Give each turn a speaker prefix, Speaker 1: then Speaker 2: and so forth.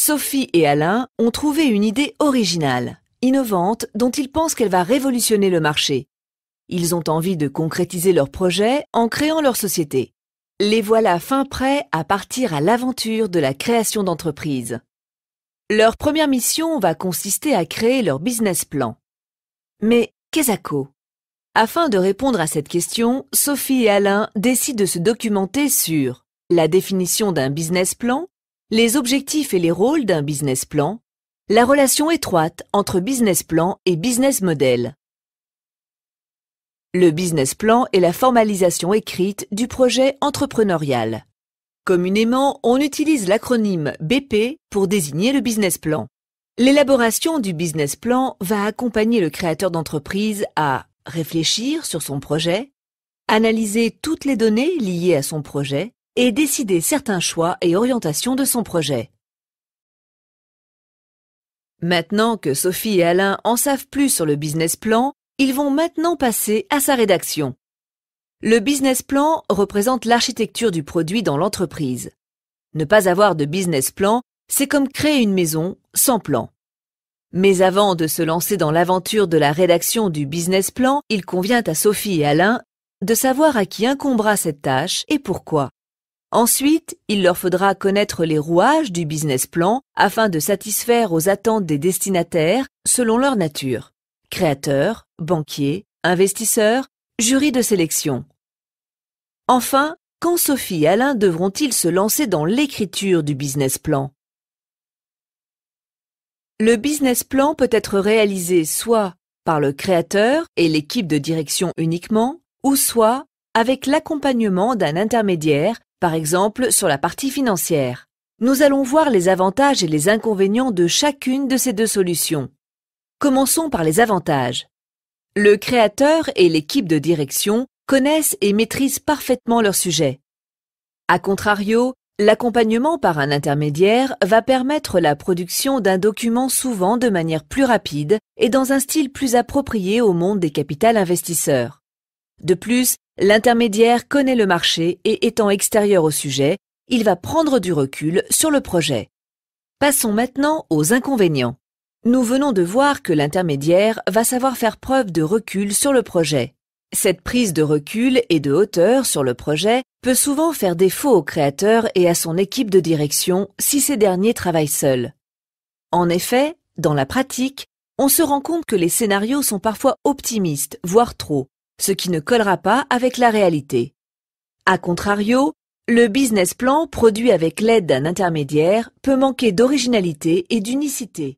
Speaker 1: Sophie et Alain ont trouvé une idée originale, innovante, dont ils pensent qu'elle va révolutionner le marché. Ils ont envie de concrétiser leur projet en créant leur société. Les voilà fin prêts à partir à l'aventure de la création d'entreprise. Leur première mission va consister à créer leur business plan. Mais qu'est-ce que? Afin de répondre à cette question, Sophie et Alain décident de se documenter sur la définition d'un business plan, les objectifs et les rôles d'un business plan, la relation étroite entre business plan et business model. Le business plan est la formalisation écrite du projet entrepreneurial. Communément, on utilise l'acronyme BP pour désigner le business plan. L'élaboration du business plan va accompagner le créateur d'entreprise à réfléchir sur son projet, analyser toutes les données liées à son projet et décider certains choix et orientations de son projet. Maintenant que Sophie et Alain en savent plus sur le business plan, ils vont maintenant passer à sa rédaction. Le business plan représente l'architecture du produit dans l'entreprise. Ne pas avoir de business plan, c'est comme créer une maison sans plan. Mais avant de se lancer dans l'aventure de la rédaction du business plan, il convient à Sophie et Alain de savoir à qui incombera cette tâche et pourquoi. Ensuite, il leur faudra connaître les rouages du business plan afin de satisfaire aux attentes des destinataires selon leur nature. Créateurs, banquiers, investisseurs, jury de sélection. Enfin, quand Sophie et Alain devront-ils se lancer dans l'écriture du business plan? Le business plan peut être réalisé soit par le créateur et l'équipe de direction uniquement, ou soit avec l'accompagnement d'un intermédiaire, par exemple sur la partie financière. Nous allons voir les avantages et les inconvénients de chacune de ces deux solutions. Commençons par les avantages. Le créateur et l'équipe de direction connaissent et maîtrisent parfaitement leur sujet. A contrario, l'accompagnement par un intermédiaire va permettre la production d'un document souvent de manière plus rapide et dans un style plus approprié au monde des capital investisseurs. De plus, l'intermédiaire connaît le marché et étant extérieur au sujet, il va prendre du recul sur le projet. Passons maintenant aux inconvénients. Nous venons de voir que l'intermédiaire va savoir faire preuve de recul sur le projet. Cette prise de recul et de hauteur sur le projet peut souvent faire défaut au créateur et à son équipe de direction si ces derniers travaillent seuls. En effet, dans la pratique, on se rend compte que les scénarios sont parfois optimistes, voire trop, ce qui ne collera pas avec la réalité. A contrario, le business plan produit avec l'aide d'un intermédiaire peut manquer d'originalité et d'unicité.